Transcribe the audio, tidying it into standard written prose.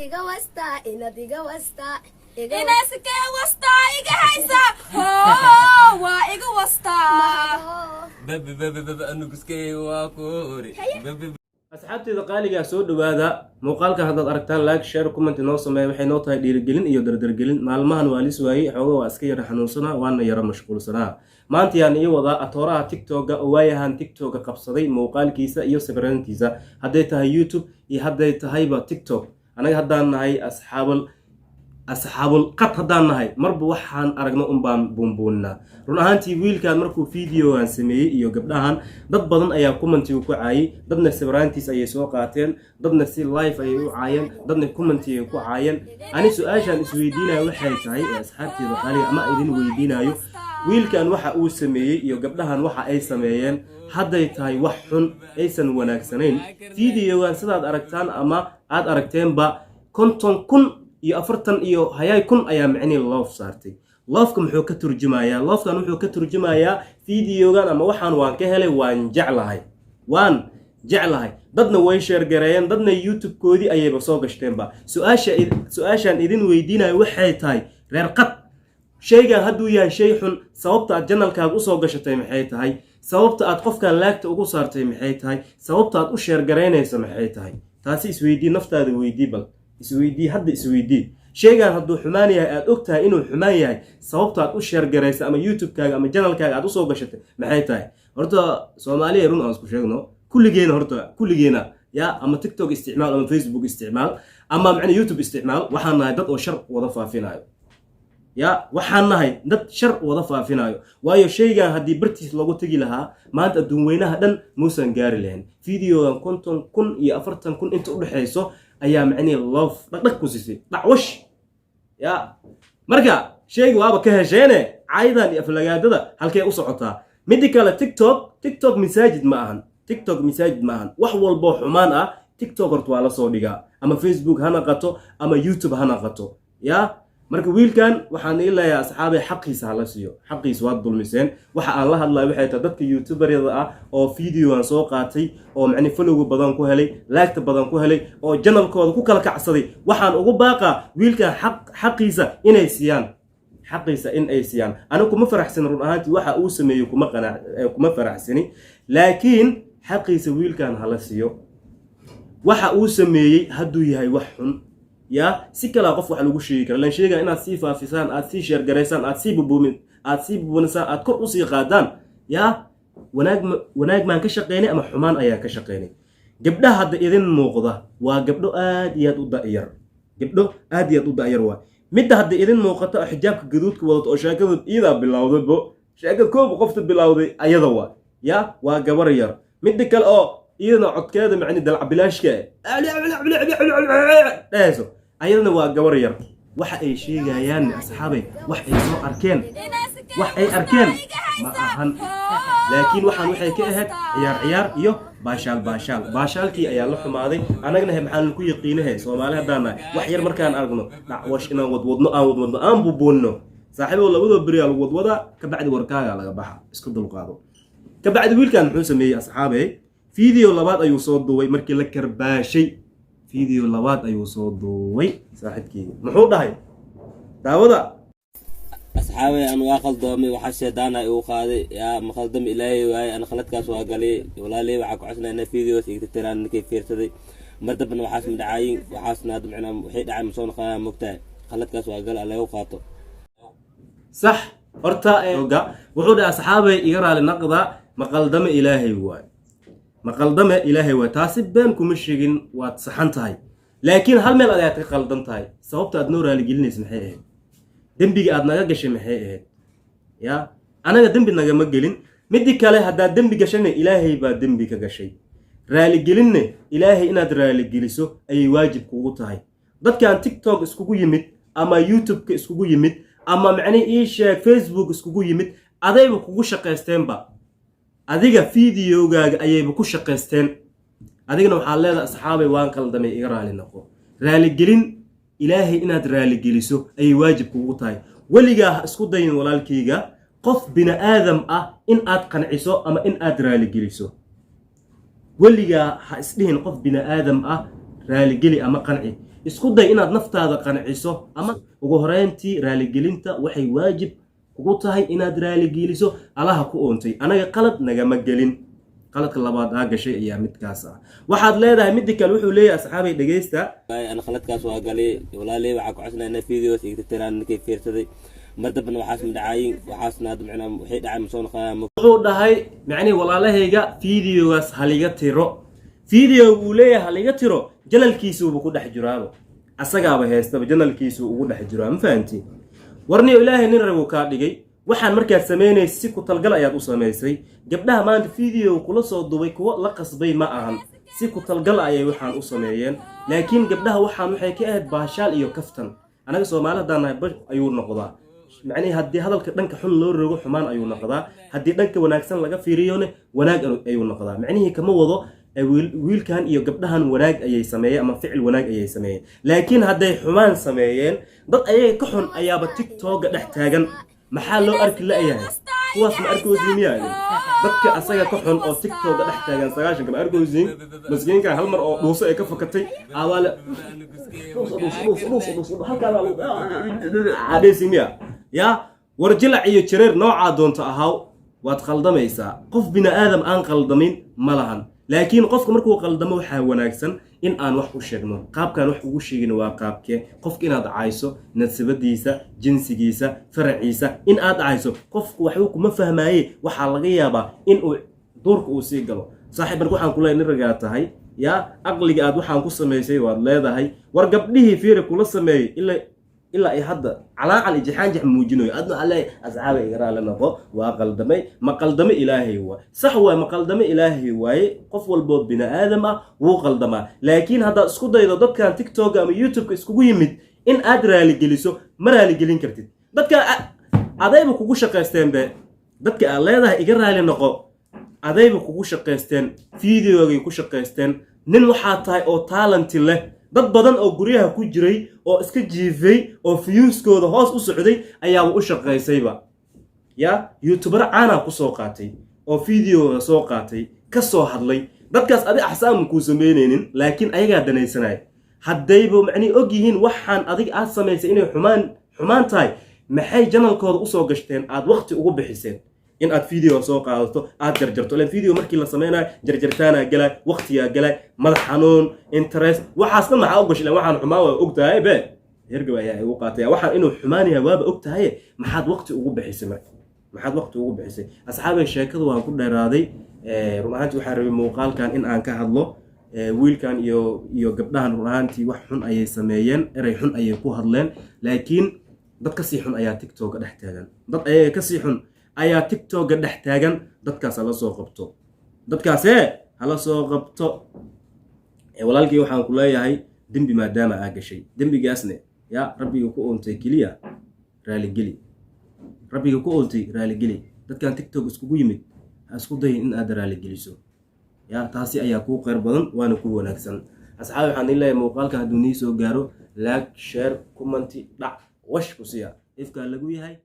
iga wasta inaad iga wasta inaasike wasta iga haysa waa iga wasta anuguskey waa koori asxaabteeda qaaligaa soo dhawaada muuqaalkan haddaad aragtaan like share comment inoo sameeya waxay noo tahay dhiirigelin iyo dardargelin maalmahan waa lis waayey xooga waa iska yara xanuunsanaa waana yara mashquulsanaa maanta yaan ii wadaa atooraha tiktoka oo waayahan tiktoka qabsaday muuqaalkiisa iyo sawiraantiisa hadday tahay youtube iyo hadday tahayba tiktok anaga haddaan nahay asxaabul qad haddaan nahay marba waxaan aragno unbaan buunbuuninaa run ahaantii wiilkan markuu videogan sameeyey iyo gabdhahan dad badan ayaa commentiga ku caayay dadna sawiraantiis ayay soo qaateen dadna si live ayay u caayeen dadna commentiga ku caayeen ani su-aashaan isweydiinayo waxay tahay ee asxaabteeda qaaliga ama idin weydiinayo wiilkan waxa uu sameeyey iyo gabdhahan waxa ay sameeyeen hadday tahay wax xun aysan wanaagsanayn videogan sidaad aragtaan ama aad aragteenba 50,000 iyo 40 iyo hayay kun ayaa macni loof saartay loofka muxuu ka turjumayaa loofkan wuxuu ka turjumayaa videogan ama waxaan waan ka helay waan jeclahay dadna way share gareeyeen dadna youtube koodii ayayba soo gashteenba su-aashaan idin weydiinayo waxay tahay reer qad shaygan hadduu yahay shay xun sababta aad janalkaaga usoo gashatay maxay tahay sababta aad qofkan laagta ugu saartay maxay tahay sababta aad u share gareynaysa maxay tahay taasi isweydii naftaada weydii bal isweydii shaygan hadduu xumaan yahay aad og tahay inuu xumaan yahay sababta aad u sheergaraysa ama youtube-kaaga ama janalkaaga aad usoo gashatay maxay tahay horta soomaaliya run aan isku sheegno kulligeena ya ama tiktok isticmaal ama facebook isticmaal ama macna youtube isticmaal waxaan nahay dad oo shar wada faafinayo ya waxaan nahay dad shar wada faafinayo waayo shaygan haddii bartiis lagu tegi lahaa maanta adduun weynaha dhan muusan gaari lahayn videogan 50,000 iyo 40,000 inta udhexayso ayaa macnii loof dhaqdhaq ku siisay dhacwash ya marka shayga waaba ka hesheene caydan iyo aflagaadada halkee u socotaa midi kale tiktok masaajid ma ahan wax walbo xumaan ah tiktok horta waa la soo dhigaa ama facebook ha naqato ama youtube ha naqato ya marka wiilkan waxaan ii leeyahay asxaabay xaqiisa hala siiyo xaqiisa waad dulmiseen waxa aan la hadlayo waxay tahay dadka youtuberyada ah oo videogan soo qaatay oo macni folowga badan ku helay laagta badan ku helay oo janalkooda ku kala kacsaday waxaan ugu baaqaa wiilkan xaqiisa in ay siiyaan anigu kuma faraxsan run ahaantii waxa uu sameeyey kuma faraxsani laakiin xaqiisa wiilkan hala siiyo waxa uu sameeyey hadduu yahay wax xun ya si kala qof wax lagu sheegi karo lan sheega inaad sii faafisaan aad sii share gareysaan aad sii bubuunisaan aad kor u sii qaadaan ya wanaag maan ka shaqeynay ama xumaan ayaan ka shaqeynay gabdhaha hadda idin muuqda waa gabdho aad iyo aad u da'yar waa midda hadda idin muuqata oo xijaabka gaduudka wadato oo sheekada iidaa bilowdaybo sheekada kooba qofta bilowday ayada waa ya waa gabar yar midda kale oo iyadana codkeeda macni dalcabilaashka dhahayso ayadana waa gabar yar waxa ay sheegayaan asxaabay wax ay arkeen ma ahan laakiin waxay ka ahayd ciyaar iyo baashaalkii ayaa la xumaaday anagna maxaan ku yaqiinahay Soomaali hadaan wax yar markaan aragno dhacwash inaan wadwadno aan bubuunno saaxiibo labadoo bari lagu wadwada ka bacdi warkaaga laga baxa isku dulqaado ka bacdi wiilkan muxuu sameeyay asxaabay video labaad ayuu soo duubay markii la karbaashay saaxiibkii muxuu dhahay daawada asxaabay aan waa qaldoomay waxa sheedana uu qaaday ya maqaldam ilaahay waay aan khaladkaas waa galay walaalay waxa ku cusnaa videos igta tiraan ninkay fiirsaday mardabna waxaas midacaayin waxaasna hadda macna waxay dhacay soo noqonaa mogtahay khaladkaas waa gal alla u qaato sax horta wuxuu dhahay asxaabay iga raali naqda maqaldam ilaahay waa taasi been kuma sheegin waad saxan tahay laakiin hal meel ayaad ka qaldan tahay sababta aad noo raali gelinaysa maxay ahayd dembiga aad naga gashay maxay ahayd ya anaga dembi nagama gelin midi kale haddaad dembi gashana ilaahay baa dembi ka gashay raali gelinne ilaahay inaad raali geliso ayay waajib kugu tahay dadkan tiktok iskugu yimid ama youtube-ka iskugu yimid ama macni ii sheeg facebook iskugu yimid adayba kugu shaqaysteenba adiga videogaaga ayayba ku shaqaysteen adigana waxaa leedahay asxaabay waan qaldamay iga raali noqo raali gelin ilaahay inaad raali geliso ayay waajib kugu tahay weligaa ha isku dayin walaalkayga qof bini aadam ah in aad qanciso ama in aad raali geliso weligaa ha isdhihin qof bini aadam ah raali geli ama qanci isku day inaad naftaada qanciso ama ugu horeyntii raaligelinta waxay waajib kugu tahay inaad raaligeliso allaha ku oontay anaga qalad nagama gelin qaladka labaad aa gashay ayaa midkaas ah waxaad leedahay mid kale wuxuu leeyahay asxaabay dhageysta ana khaladkaas waa galay walaalay waxa ku cusnaa videos igta tiraan ninkay fiirsaday mardabna waxaas midacaayin waxaasna hadda macnaa waxay dhacay masoo noqonaa wuxuu dhahay macnii walaalahayga videogaas haliga tiro video uu leeyahay haliga tiro jalalkiisuuba ku dhex jiraaba asagaaba heestaba jalalkiisu ugu dhex jiraa ma fahanti warniyo ilaahay nin ragu kaa dhigay waxaan markaad sameynaysa si ku talgal ayaad u samaysay gabdhaha maanta video kula soo dubay kuwa la qasbay ma ahan si ku talgal ayay waxaan u sameeyeen laakiin gabdhaha waxay ka ahayd baashaal iyo kaftan anaga Soomaaliyeed nahay bash ayuu noqdaa macnii haddii hadalka dhanka xun loo rogo xumaan ayuu noqdaa haddii dhanka wanaagsan laga fiiriyona wanaag ayuu noqdaa macnii kama wado wiilkan iyo gabdhahan wanaag ayay sameeyeen ama ficil wanaag ayay sameeyeen laakiin hadday xumaan sameeyeen dad ayaga ka xun ayaaba TikTok dhex taagan maxaa loo arki la'yahay kuwaas ma arkoosin miyaa dadka asaga ka xun oo TikTok dhex taagan 9 kama arkoosin maskiinka hal mar oo dhuuso ay ka fakatay awaala adeesi miyaa ya warjilac iyo jireer nooca doonta ahaw waad qaldamaysaa qof bini aadam aan qaldamin ma lahan laakiin qofka markuu qaldamo waxa wanaagsan in aan wax u sheegno qaabkan wax ugu sheegino waa qaabkee qofka inaad cayso nasabadiisa jinsigiisa faraciisa in aad cayso qofku waxba kuma fahmaaye waxa laga yaabaa in uu doorka uu sii galo saaxiib markuu waxaan kula niragaa tahay ya aqliga aad waxaan ku sameysay waad leedahay war gabdhihii fiir kula sameeyay ilaa ay hadda calaacal ijixaan muujinayo adna alle asxaab ay garaa la noqo waa qaldamay ma qaldamay ilaahay waa sax waa ma qaldamay ilaahay waaye qof walbo bini aadam ah wuu qaldamaa laakiin hadda isku daydo dadkan TikTok ama YouTube iskugu yimid in aad raali geliso ma raali gelin kartid dadka adayba kugu shaqeysteen dadka aad leedahay iga raali noqo adayba kugu shaqeysteen videoga ku shaqeysteen nin waxa tahay oo talent leh dad badan oo guryaha ku jiray oo iska jiifay oo viewskooda hoos u socday ayaa u shaqeysayba ya YouTuber caana ku soo qaatay oo video soo qaatay ka soo hadlay dadkaas adi axsaan ku sameeyeen laakiin ayaga danaysanay haddayba macni og yihiin waxaan adig aad sameysay inay xumaan tahay maxay janalkooda u soo gashteen aad waqti ugu bixiseen in aad video soo qaadato aad jarjarto leen video markii la sameeyay jarjartaana galay waqtiga galay madax xanuun interest waxaasna maxaa u gashay waxaan xumaan waa ogtahay hergaba ayaa ugu qaatay waxaan inuu xumaan yahay waaba ogtahay maxaad waqti ugu bixisay maxaad waqti ugu bixisay asxaabay sheekadu waan ku dheeraaday run ahaantii waxaan rabay muuqaalkan in aan ka hadlo wiilkan iyo gabdhahan run ahaantii wax xun ayay sameeyeen eray xun ayay ku hadleen laakiin dad ka sii xun ayaa TikTok dhex taagan dad ayaga ka sii xun ayaa TikTok dhex taagan dadkaas hala soo qabto dadkaas hala soo qabto walaalkii waxaan ku leeyahay dambi maadaama aa gashay dambigaasna ya rabbiga ku oontay kaliya raali geli rabbiga ku oontay raali geli dadkan TikTok iskugu yimid ha isku day in aad raali geliso ya taasi ayaa ku qeyr badan waana ku wanaagsan asxaab waxaan ilaahay muuqaalka hadduu nii soo gaaro like share comment dhac wash ku siya ifka lagu yahay